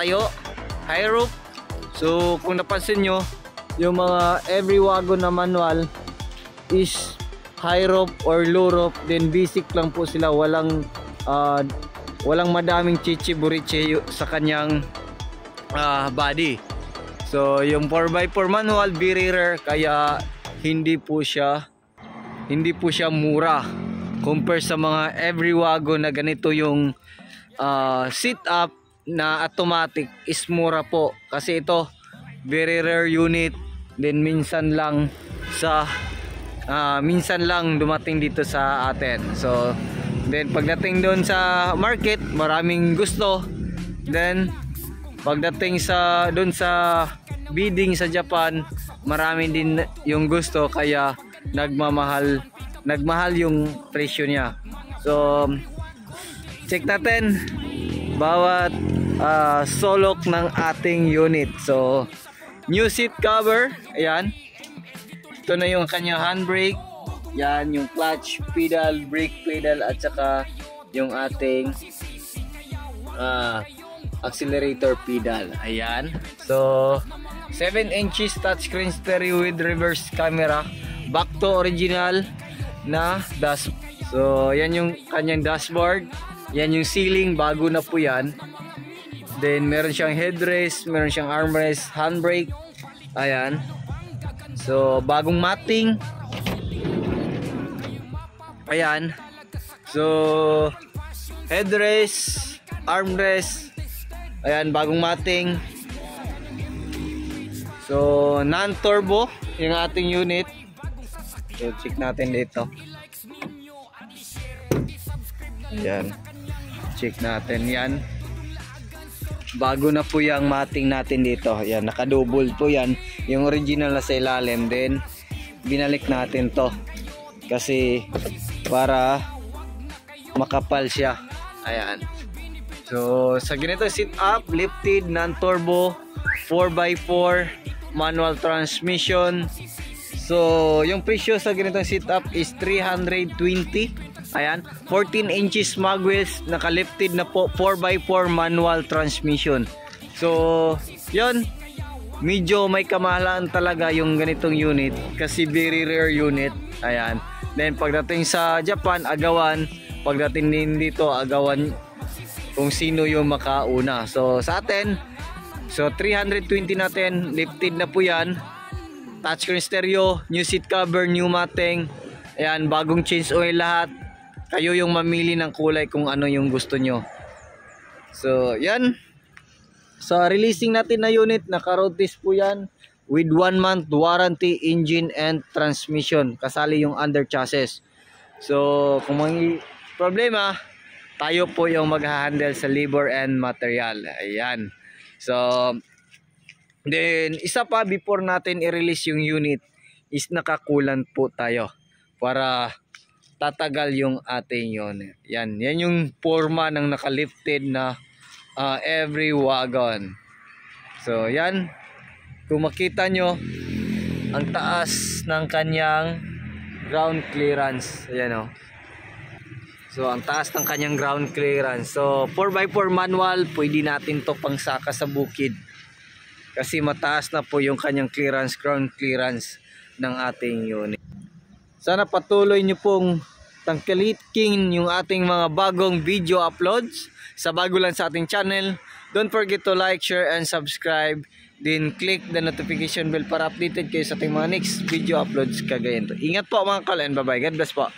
patayo, high roof. So kung napansin nyo, yung mga every wagon na manual is high roof or low roof, then basic lang po sila, walang madaming chichi-burichi sa kanyang body. So yung 4x4 manual very rare, kaya hindi po siya mura compare sa mga every wagon na ganito yung sit up na automatic is mura po, kasi ito very rare unit, then minsan lang dumating dito sa atin. So then pagdating doon sa market, maraming gusto, then pagdating doon sa bidding sa Japan, marami din yung gusto, kaya nagmahal yung presyo niya. So check natin bawat sulok ng ating unit. So new seat cover, ayan. Ito na yung kanyang handbrake, yan yung clutch pedal, brake pedal, at saka yung ating accelerator pedal, ayan. So 7 inches touchscreen stereo with reverse camera, back to original na dashboard. So yan yung kanyang dashboard, yan yung ceiling, bago na po yan. Then meron siyang headrest, meron siyang armrest, handbrake, ayan. So bagong matting, ayan. So headrest, armrest, ayan, bagong matting. So non-turbo yung ating unit. So check natin dito, ayan, check natin yan. Bago na po yung mating natin dito. Yan, nakadouble po yan. Yung original na sa ilalim. Then binalik natin to kasi para makapal siya. Ayan. So sa ganito sit up, lifted, non-turbo, 4x4 manual transmission. So yung presyo sa ganitong sit up is 320. Ayan, 14 inches mag wheels, naka-lifted na po, 4x4 manual transmission. So yun, medyo may kamahalan talaga yung ganitong unit kasi very rare unit. Ayan. Then pagdating sa Japan, agawan. Pagdating din dito, agawan kung sino yung makauna. So sa atin, so 320 natin, lifted na po yan. Touchscreen stereo, new seat cover, new matting. Ayan, bagong change oil lahat. Kayo yung mamili ng kulay kung ano yung gusto nyo. So yan, so releasing natin na unit, naka-road test po yan with 1 month warranty, engine and transmission, kasali yung under chassis. So kung may problema, tayo po yung mag-handle sa labor and material. Ayan. So then isa pa, before natin i-release yung unit is nakakulan po tayo para tatagal yung ating unit. Yan yung forma ng naka-lifted na every wagon. So yan, kung makita nyo ang taas ng kanyang ground clearance. Ayan o. So ang taas ng kanyang ground clearance. So 4x4 manual, pwede natin to pangsaka sa bukid kasi mataas na po yung kanyang clearance, ground clearance ng ating unit. Sana patuloy nyo pong tangkilikin yung ating mga bagong video uploads. Sa bago lang sa ating channel, don't forget to like, share, and subscribe. Then click the notification bell para updated kayo sa ating mga next video uploads kagaya nito. Ingat po mga kal, and bye bye. God bless po.